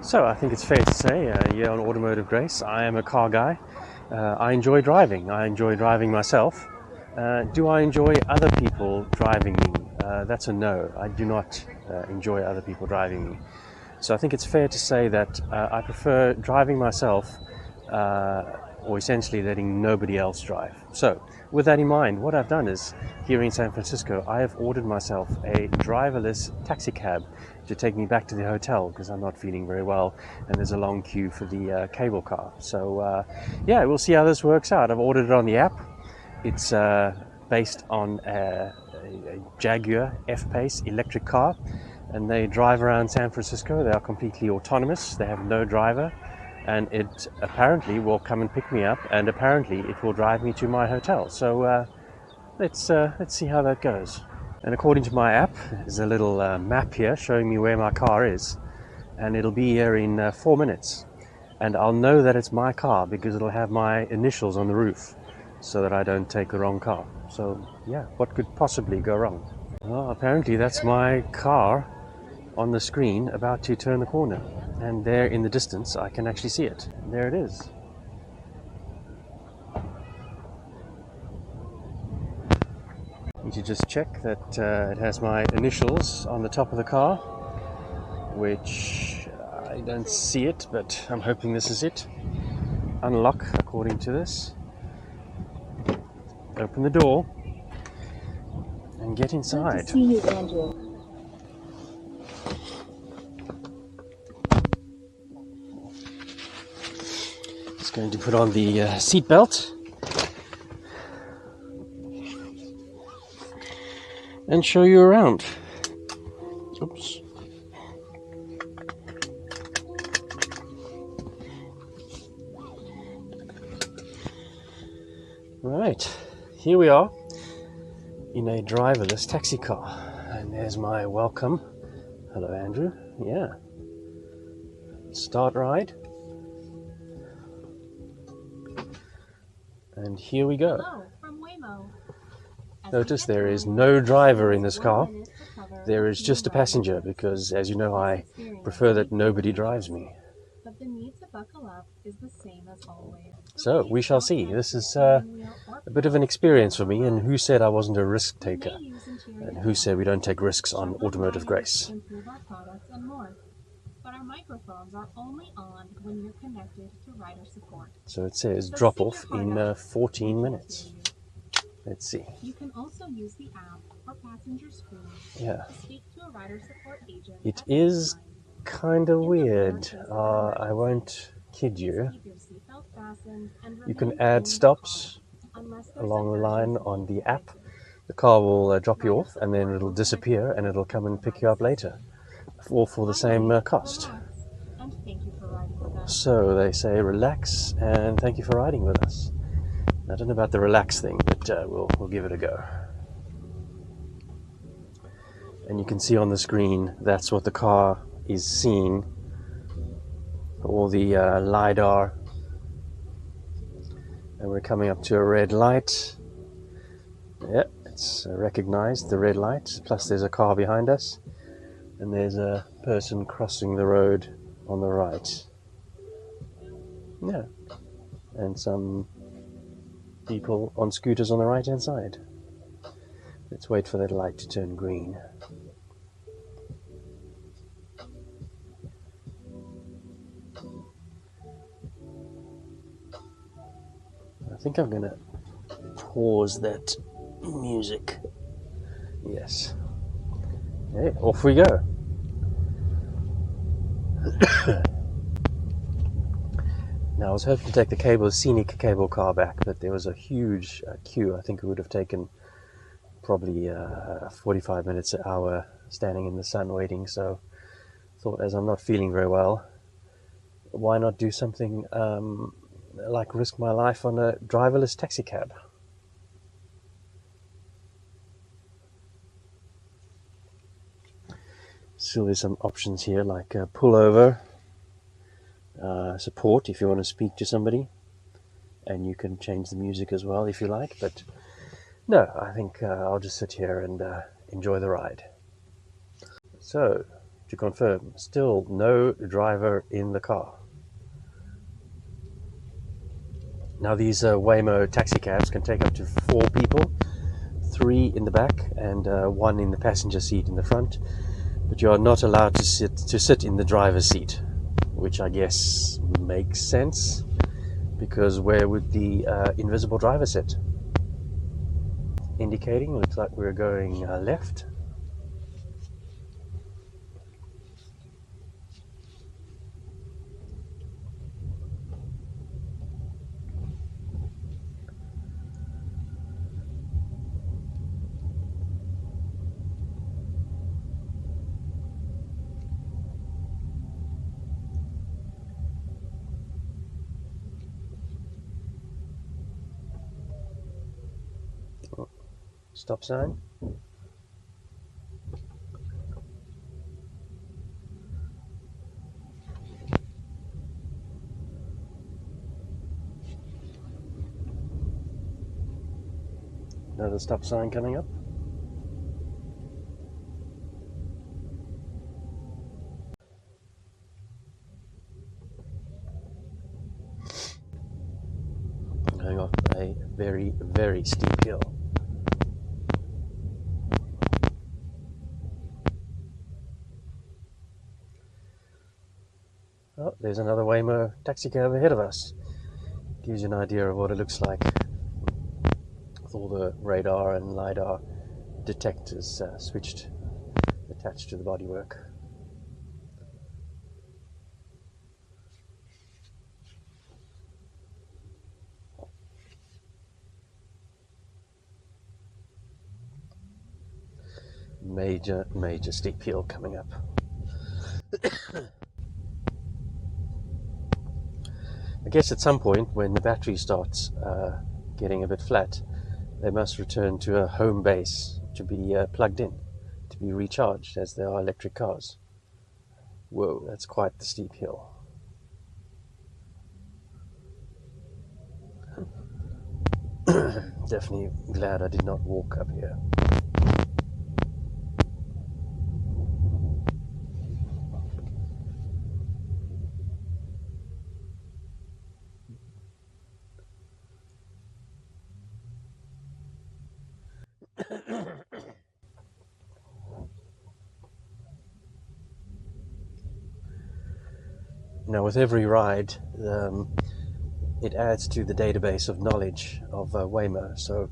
So I think it's fair to say, here on Automotive Grace, I am a car guy. I enjoy driving. I enjoy driving myself. Do I enjoy other people driving me? That's a no. I do not enjoy other people driving me. So I think it's fair to say that I prefer driving myself, or essentially letting nobody else drive. So with that in mind, what I've done is, here in San Francisco, I have ordered myself a driverless taxicab to take me back to the hotel because I'm not feeling very well and there's a long queue for the cable car. So yeah, we'll see how this works out. I've ordered it on the app. It's based on a Jaguar F-Pace electric car, and they drive around San Francisco. They are completely autonomous. They have no driver, and it apparently will come and pick me up, and apparently it will drive me to my hotel. So let's see how that goes. And according to my app, there's a little map here showing me where my car is, and it'll be here in 4 minutes. And I'll know that it's my car because it'll have my initials on the roof, so that I don't take the wrong car. So yeah, what could possibly go wrong? Well, apparently that's my car on the screen about to turn the corner, and there in the distance I can actually see it. There it is. Need to just check that it has my initials on the top of the car, which I don't see it, but I'm hoping this is it. Unlock according to this. Open the door and get inside. Good to see you, Andrew. Just going to put on the seatbelt and show you around. Oops. Right, here we are in a driverless taxi car, and there's my welcome. Hello, Andrew. Yeah. Start ride. And here we go. Hello, from Waymo. Notice there is no driver in this car. There is just a passenger because, as you know, I prefer that nobody drives me. But the need to buckle up is the same as always. So we shall see. This is a bit of an experience for me, and who said I wasn't a risk taker? And who said we don't take risks on Automotive Grace? Improve our products and more. But our microphones are only on when you're connected to rider support. So it says drop off in 14 minutes. Let's see. You can also use the app or passenger screen Yeah. to speak to a rider support agent. It is kind of weird. I won't kid you. Keep your seatbelt fastened and You can remain add in the stops car unless there's along the an line emergency. on the app. The car will drop you off, and then it'll disappear, and it'll come and pick you up later, all for the same cost. Relax, and thank you for riding with us. So they say relax and thank you for riding with us. I don't know about the relax thing, but we'll give it a go. And you can see on the screen that's what the car is seeing. All the LiDAR. And we're coming up to a red light. Yep, it's recognized, the red light. Plus there's a car behind us. And there's a person crossing the road on the right. Yeah. And some people on scooters on the right hand side. Let's wait for that light to turn green. I think I'm gonna pause that music. Yes. Okay, off we go. Now I was hoping to take the scenic cable car back, but there was a huge queue. I think it would have taken probably 45 minutes, an hour standing in the sun waiting. So I thought, as I'm not feeling very well, why not do something like risk my life on a driverless taxicab? So there's some options here like pullover, support if you want to speak to somebody, and you can change the music as well if you like, but no, I think I'll just sit here and enjoy the ride. So to confirm, still no driver in the car. Now these Waymo taxicabs can take up to 4 people, 3 in the back and 1 in the passenger seat in the front, but you are not allowed to sit in the driver's seat, which I guess makes sense, because where would the invisible driver sit? Indicating, looks like we're going left. Stop sign. Another stop sign coming up. Going off a very, very steep hill. Oh, there's another Waymo taxicab ahead of us. Gives you an idea of what it looks like with all the radar and LiDAR detectors attached to the bodywork. Major, major steep hill coming up. I guess at some point when the battery starts getting a bit flat, they must return to a home base to be plugged in, to be recharged, as there are electric cars. Whoa, that's quite the steep hill. Definitely glad I did not walk up here. Now, with every ride, it adds to the database of knowledge of Waymo. So,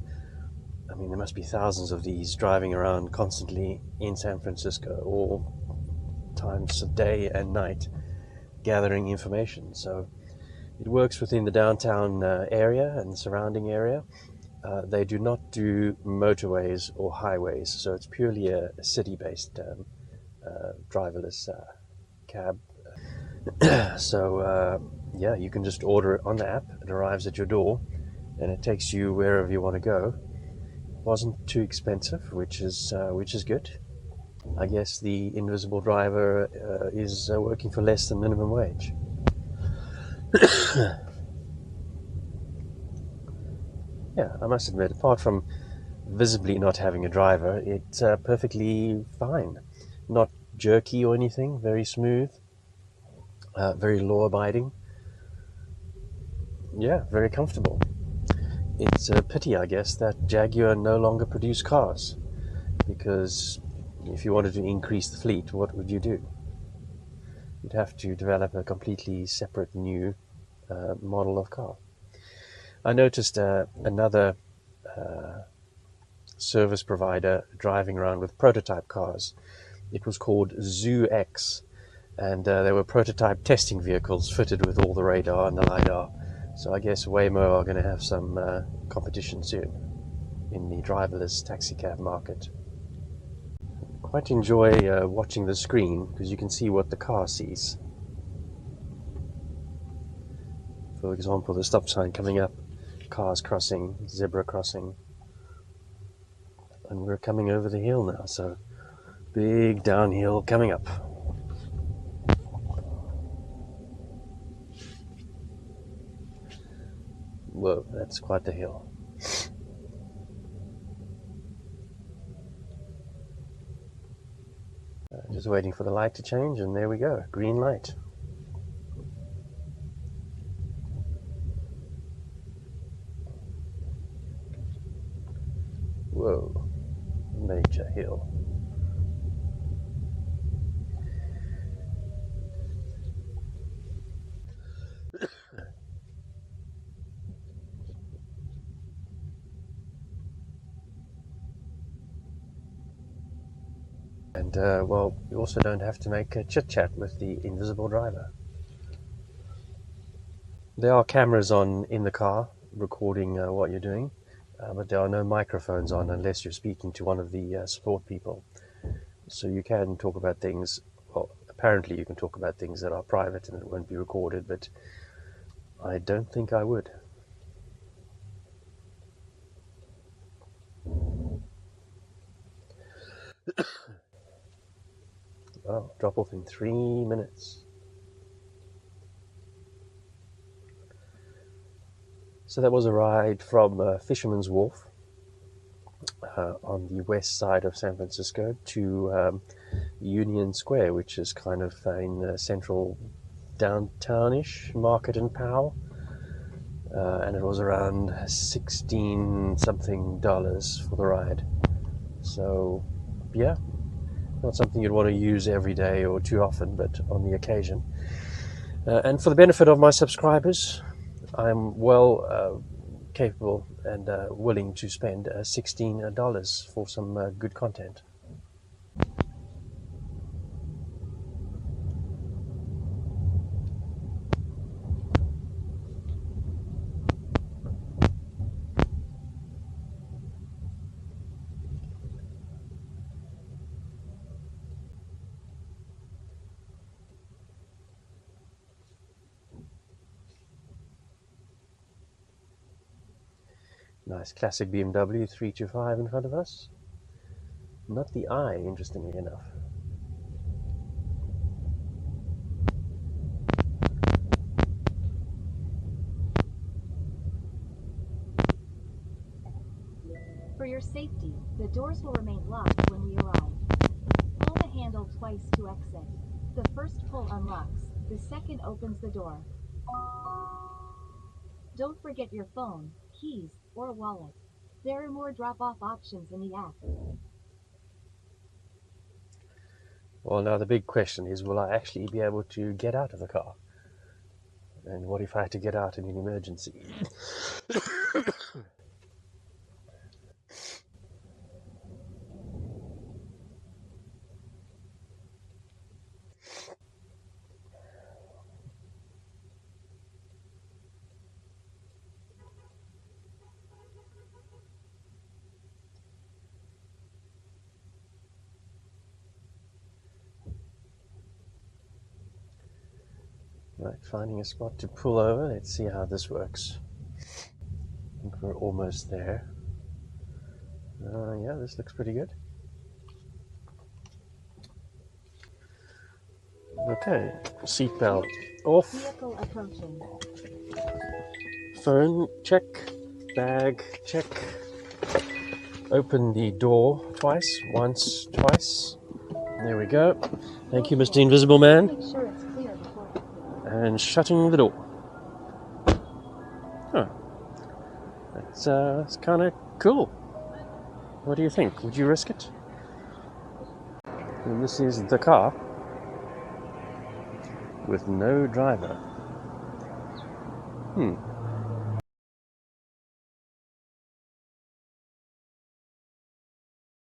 I mean, there must be thousands of these driving around constantly in San Francisco, all times of day and night, gathering information. So, it works within the downtown area and the surrounding area. They do not do motorways or highways, so it's purely a city-based driverless cab. So yeah, you can just order it on the app. It arrives at your door, and it takes you wherever you want to go. Wasn't too expensive, which is good. I guess the invisible driver is working for less than minimum wage. Yeah, I must admit, apart from visibly not having a driver, it's perfectly fine. Not jerky or anything, very smooth, very law-abiding. Yeah, very comfortable. It's a pity, I guess, that Jaguar no longer produce cars, because if you wanted to increase the fleet, what would you do? You'd have to develop a completely separate new model of car. I noticed another service provider driving around with prototype cars. It was called Zoo X, and they were prototype testing vehicles fitted with all the radar and the LiDAR. So I guess Waymo are going to have some competition soon in the driverless taxicab market. Quite enjoy watching the screen because you can see what the car sees. For example, the stop sign coming up, cars crossing, zebra crossing, and we're coming over the hill now, so big downhill coming up. Whoa, that's quite the hill. Just waiting for the light to change, and there we go, green light. Whoa, major hill. And well, you also don't have to make a chit-chat with the invisible driver. There are cameras on in the car recording what you're doing, but there are no microphones on unless you're speaking to one of the support people. So you can talk about things, well, apparently you can talk about things that are private and it won't be recorded, but I don't think I would. Oh, drop off in 3 minutes. So that was a ride from Fisherman's Wharf on the west side of San Francisco to Union Square, which is kind of in the central downtownish Market and Powell. And it was around $16 something for the ride. So, yeah, not something you'd want to use every day or too often, but on the occasion. And for the benefit of my subscribers, I'm well capable and willing to spend $16 for some good content. Nice classic BMW 325 in front of us. Not the i, interestingly enough. For your safety, the doors will remain locked when we arrive. Pull the handle twice to exit. The first pull unlocks, the second opens the door. Don't forget your phone, keys, or wallet. There are more drop-off options in the app. Well, now the big question is, will I actually be able to get out of the car? And what if I had to get out in an emergency? Right, finding a spot to pull over. Let's see how this works. I think we're almost there. Yeah, this looks pretty good. Okay, seatbelt off. Vehicle approaching. Phone check. Bag check. Open the door twice. Once, twice. There we go. Thank you, Mr. Invisible Man. Make sure it's clear before. And shutting the door. Huh. That's kind of cool. What do you think? Would you risk it? And this is the car with no driver.